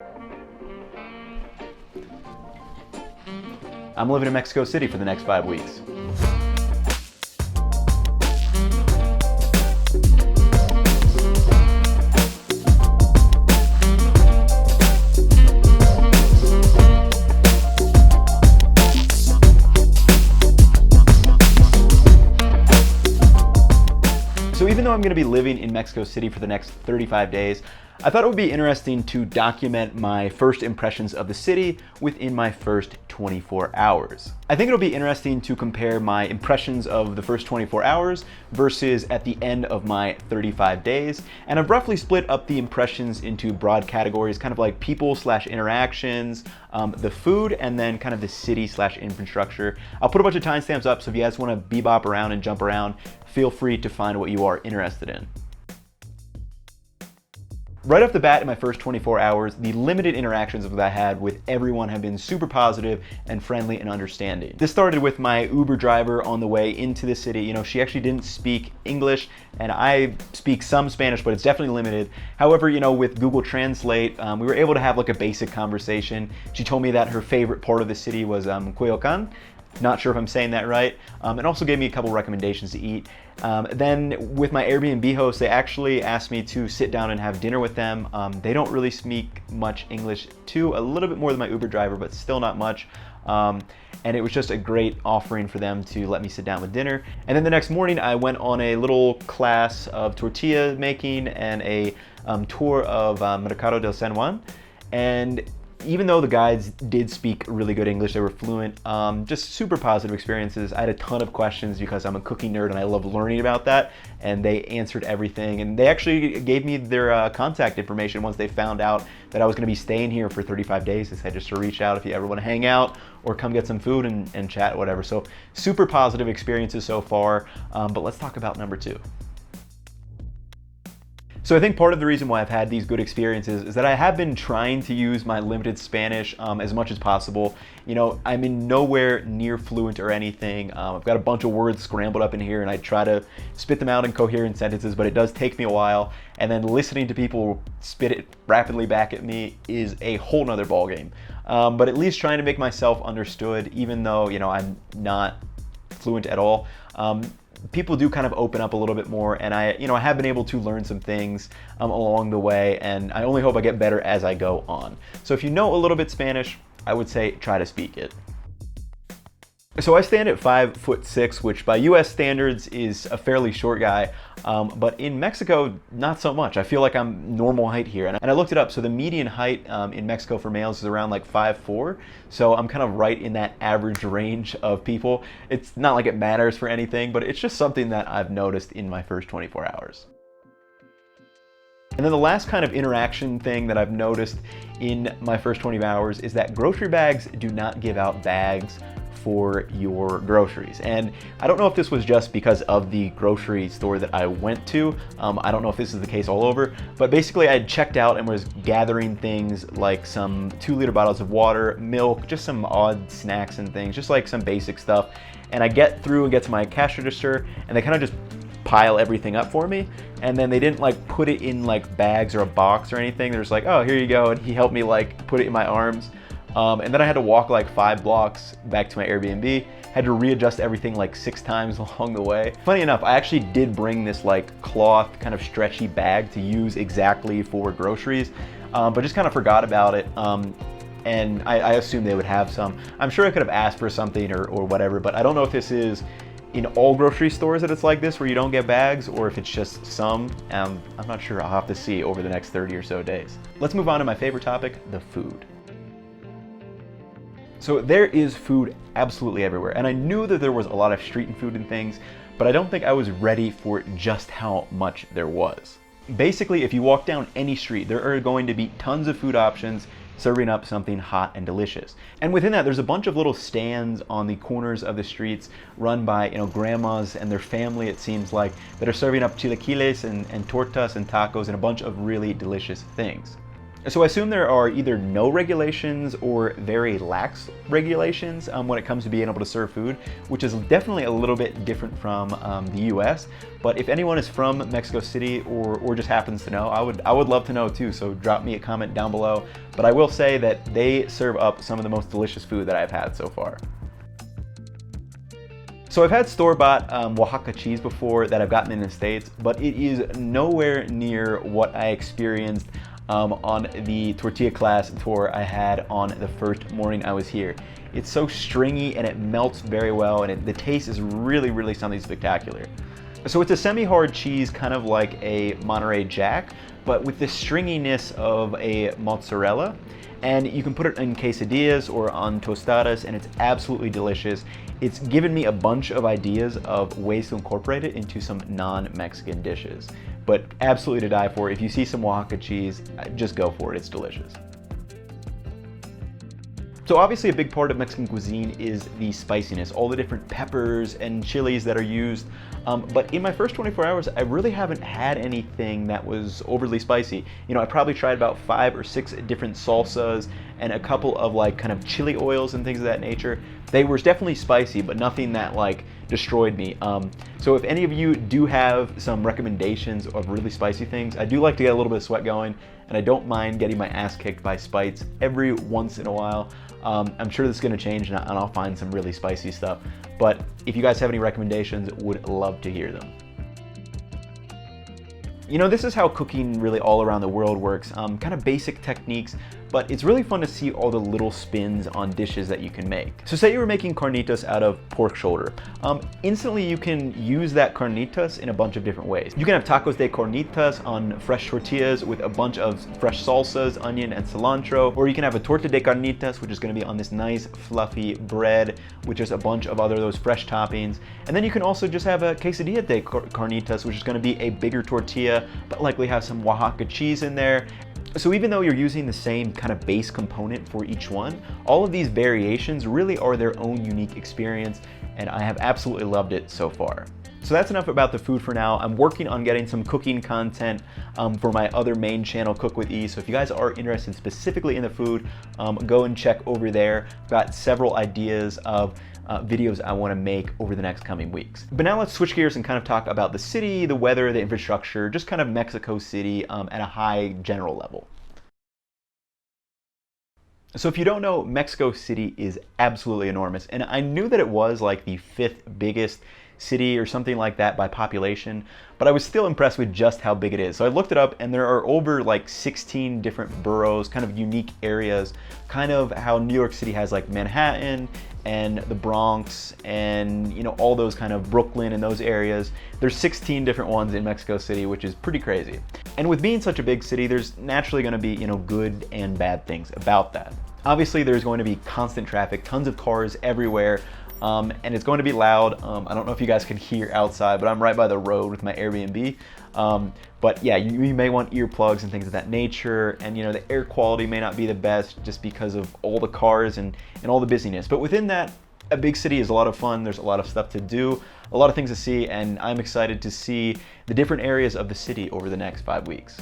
I'm living in Mexico City for the next 5 weeks. So even though I'm going to be living in Mexico City for the next 35 days, I thought it would be interesting to document my first impressions of the city within my first 24 hours. I think it'll be interesting to compare my impressions of the first 24 hours versus at the end of my 35 days. And I've roughly split up the impressions into broad categories, kind of like people/interactions, the food, and then kind of the city/infrastructure. I'll put a bunch of timestamps up, so if you guys want to bebop around and jump around, feel free to find what you are interested in. Right off the bat, in my first 24 hours, the limited interactions that I had with everyone have been super positive and friendly and understanding. This started with my Uber driver on the way into the city. You know, she actually didn't speak English, and I speak some Spanish, but it's definitely limited. However, you know, with Google Translate, we were able to have like a basic conversation. She told me that her favorite part of the city was Coyoacan. Not sure if I'm saying that right, and also gave me a couple recommendations to eat. Then with my Airbnb host, they actually asked me to sit down and have dinner with them. They don't really speak much English too, a little bit more than my Uber driver, but still not much. And it was just a great offering for them to let me sit down with dinner. And then the next morning, I went on a little class of tortilla making and a tour of Mercado del San Juan. And even though the guides did speak really good English, they were fluent, just super positive experiences. I had a ton of questions because I'm a cooking nerd and I love learning about that, and they answered everything. And they actually gave me their contact information once they found out that I was gonna be staying here for 35 days. They said just to reach out if you ever wanna hang out or come get some food and chat, whatever. So super positive experiences so far, but let's talk about number 2. So I think part of the reason why I've had these good experiences is that I have been trying to use my limited Spanish as much as possible. You know, I'm in nowhere near fluent or anything. I've got a bunch of words scrambled up in here and I try to spit them out in coherent sentences, but it does take me a while. And then listening to people spit it rapidly back at me is a whole nother ballgame. But at least trying to make myself understood, even though, you know, I'm not fluent at all. People do kind of open up a little bit more, and I have been able to learn some things along the way, and I only hope I get better as I go on. So if you know a little bit Spanish, I would say try to speak it. So I stand at 5'6", which by US standards is a fairly short guy, but in Mexico, not so much. I feel like I'm normal height here. And I looked it up, so the median height in Mexico for males is around like 5'4", so I'm kind of right in that average range of people. It's not like it matters for anything, but it's just something that I've noticed in my first 24 hours. And then the last kind of interaction thing that I've noticed in my first 20 hours is that grocery bags do not give out bags for your groceries. And I don't know if this was just because of the grocery store that I went to. I don't know if this is the case all over, but basically I had checked out and was gathering things like some 2-liter bottles of water, milk, just some odd snacks and things, just like some basic stuff. And I get through and get to my cash register and they kind of just pile everything up for me. And then they didn't like put it in like bags or a box or anything. They're just like, oh, here you go. And he helped me like put it in my arms. And then I had to walk like 5 blocks back to my Airbnb, had to readjust everything like 6 times along the way. Funny enough, I actually did bring this like cloth kind of stretchy bag to use exactly for groceries, but just kind of forgot about it. And I assumed they would have some. I'm sure I could have asked for something or whatever, but I don't know if this is in all grocery stores that it's like this where you don't get bags, or if it's just some. I'm not sure. I'll have to see over the next 30 or so days. Let's move on to my favorite topic, the food. So there is food absolutely everywhere, and I knew that there was a lot of street food and things, but I don't think I was ready for just how much there was. Basically, if you walk down any street, there are going to be tons of food options serving up something hot and delicious. And within that, there's a bunch of little stands on the corners of the streets run by grandmas and their family, it seems like, that are serving up chilaquiles and tortas and tacos and a bunch of really delicious things. So I assume there are either no regulations or very lax regulations when it comes to being able to serve food, which is definitely a little bit different from the US. But if anyone is from Mexico City or just happens to know, I would love to know too. So drop me a comment down below. But I will say that they serve up some of the most delicious food that I've had so far. So I've had store-bought Oaxaca cheese before that I've gotten in the States, but it is nowhere near what I experienced on the tortilla class tour I had on the first morning I was here. It's so stringy and it melts very well, and the taste is really, really something spectacular. So it's a semi-hard cheese, kind of like a Monterey Jack, but with the stringiness of a mozzarella. And you can put it in quesadillas or on tostadas, and it's absolutely delicious. It's given me a bunch of ideas of ways to incorporate it into some non-Mexican dishes. But absolutely to die for. If you see some Oaxaca cheese, just go for it, it's delicious. So obviously a big part of Mexican cuisine is the spiciness, all the different peppers and chilies that are used. But in my first 24 hours, I really haven't had anything that was overly spicy. You know, I probably tried about 5 or 6 different salsas and a couple of like kind of chili oils and things of that nature. They were definitely spicy, but nothing that like destroyed me. So if any of you do have some recommendations of really spicy things, I do like to get a little bit of sweat going, and I don't mind getting my ass kicked by spites every once in a while. I'm sure this is going to change, and I'll find some really spicy stuff. But if you guys have any recommendations, would love to hear them. You know, this is how cooking really all around the world works. Kind of basic techniques, but it's really fun to see all the little spins on dishes that you can make. So say you were making carnitas out of pork shoulder. Instantly you can use that carnitas in a bunch of different ways. You can have tacos de carnitas on fresh tortillas with a bunch of fresh salsas, onion, and cilantro. Or you can have a torta de carnitas, which is gonna be on this nice fluffy bread with just a bunch of those fresh toppings. And then you can also just have a quesadilla de carnitas, which is gonna be a bigger tortilla, but likely have some Oaxaca cheese in there. So even though you're using the same kind of base component for each one, all of these variations really are their own unique experience, and I have absolutely loved it so far. So that's enough about the food for now. I'm working on getting some cooking content for my other main channel, Cook with E. So if you guys are interested specifically in the food, go and check over there. I've got several ideas of videos I want to make over the next coming weeks. But now let's switch gears and kind of talk about the city, the weather, the infrastructure, just kind of Mexico City at a high general level. So if you don't know, Mexico City is absolutely enormous. And I knew that it was like the 5th biggest city or something like that by population, but I was still impressed with just how big it is. So I looked it up, and there are over like 16 different boroughs, kind of unique areas, kind of how New York City has like Manhattan and the Bronx and, you know, all those kind of Brooklyn and those areas. There's 16 different ones in Mexico City, which is pretty crazy. And with being such a big city, there's naturally going to be, you know, good and bad things about that. Obviously, there's going to be constant traffic, tons of cars everywhere. And it's going to be loud. I don't know if you guys can hear outside, but I'm right by the road with my Airbnb. But yeah, you may want earplugs and things of that nature. And you know, the air quality may not be the best just because of all the cars and all the busyness. But within that, a big city is a lot of fun. There's a lot of stuff to do, a lot of things to see, and I'm excited to see the different areas of the city over the next 5 weeks.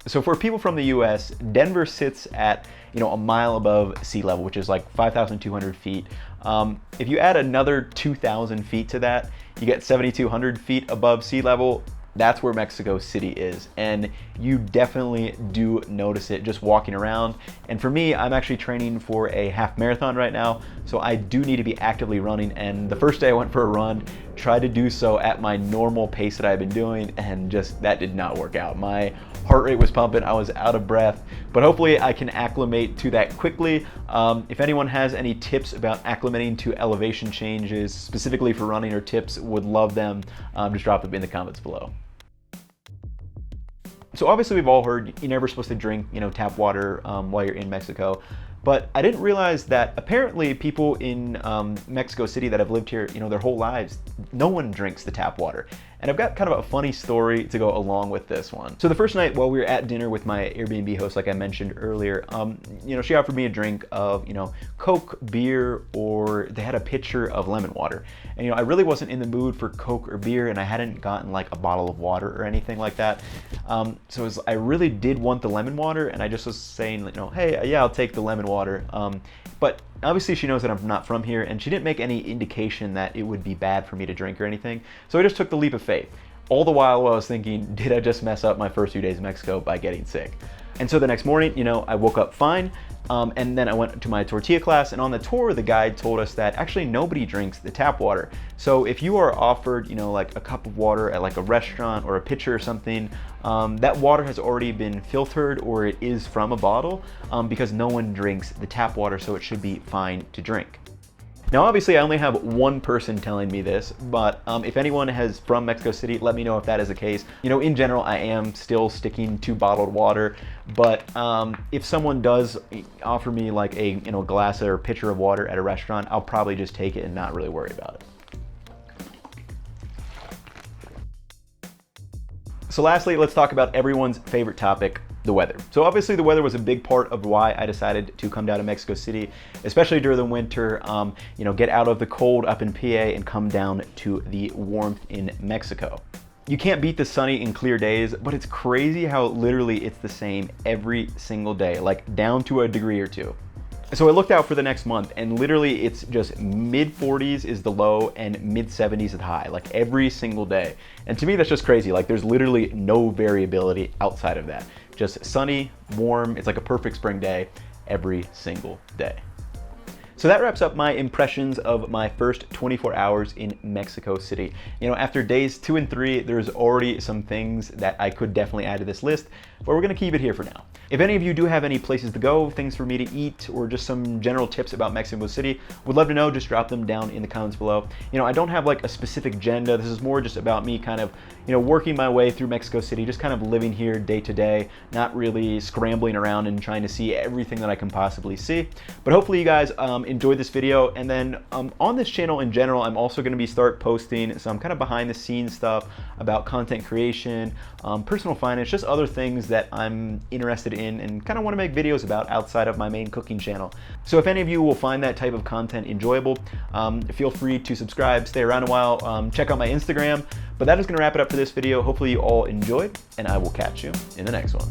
So for people from the US, Denver sits at, you know, a mile above sea level, which is like 5,200 feet. If you add another 2,000 feet to that, you get 7,200 feet above sea level. That's where Mexico City is, and you definitely do notice it just walking around. And for me, I'm actually training for a half marathon right now, so I do need to be actively running. And the first day I went for a run, tried to do so at my normal pace that I've been doing, and just that did not work out. My heart rate was pumping, I was out of breath, but hopefully I can acclimate to that quickly. If anyone has any tips about acclimating to elevation changes, specifically for running, or tips, would love them. Just drop them in the comments below. So obviously we've all heard you're never supposed to drink, you know, tap water while you're in Mexico. But I didn't realize that apparently people in Mexico City that have lived here, you know, their whole lives, no one drinks the tap water. And I've got kind of a funny story to go along with this one. So the first night while we were at dinner with my Airbnb host, like I mentioned earlier, you know, she offered me a drink of, you know, Coke, beer, or they had a pitcher of lemon water. And, you know, I really wasn't in the mood for Coke or beer, and I hadn't gotten like a bottle of water or anything like that. So I really did want the lemon water, and I just was saying, you know, hey, yeah, I'll take the lemon water. But obviously she knows that I'm not from here, and she didn't make any indication that it would be bad for me to drink or anything. So I just took the leap of faith. All the while I was thinking, did I just mess up my first few days in Mexico by getting sick? And so the next morning, you know, I woke up fine, and then I went to my tortilla class, and on the tour, the guide told us that actually nobody drinks the tap water. So if you are offered, you know, like a cup of water at like a restaurant or a pitcher or something, that water has already been filtered, or it is from a bottle, because no one drinks the tap water, so it should be fine to drink. Now, obviously, I only have one person telling me this, but if anyone is from Mexico City, let me know if that is the case. You know, in general, I am still sticking to bottled water, but if someone does offer me like a, you know, glass or pitcher of water at a restaurant, I'll probably just take it and not really worry about it. So lastly, let's talk about everyone's favorite topic, the weather. So obviously the weather was a big part of why I decided to come down to Mexico City, especially during the winter, you know, get out of the cold up in PA and come down to the warmth in Mexico. You can't beat the sunny and clear days, but it's crazy how literally it's the same every single day, like down to a degree or two. So I looked out for the next month, and literally it's just mid 40s is the low and mid 70s is the high, like every single day. And to me, that's just crazy. Like there's literally no variability outside of that. Just sunny, warm, it's like a perfect spring day every single day. So that wraps up my impressions of my first 24 hours in Mexico City. You know, after days 2 and 3, there's already some things that I could definitely add to this list, but we're gonna keep it here for now. If any of you do have any places to go, things for me to eat, or just some general tips about Mexico City, would love to know, just drop them down in the comments below. You know, I don't have like a specific agenda. This is more just about me kind of, you know, working my way through Mexico City, just kind of living here day to day, not really scrambling around and trying to see everything that I can possibly see. But hopefully you guys enjoyed this video. And then on this channel in general, I'm also gonna start posting some kind of behind the scenes stuff about content creation, personal finance, just other things that I'm interested in and kind of want to make videos about outside of my main cooking channel. So if any of you will find that type of content enjoyable, feel free to subscribe, stay around a while, check out my Instagram. But that is going to wrap it up for this video. Hopefully you all enjoyed, and I will catch you in the next one.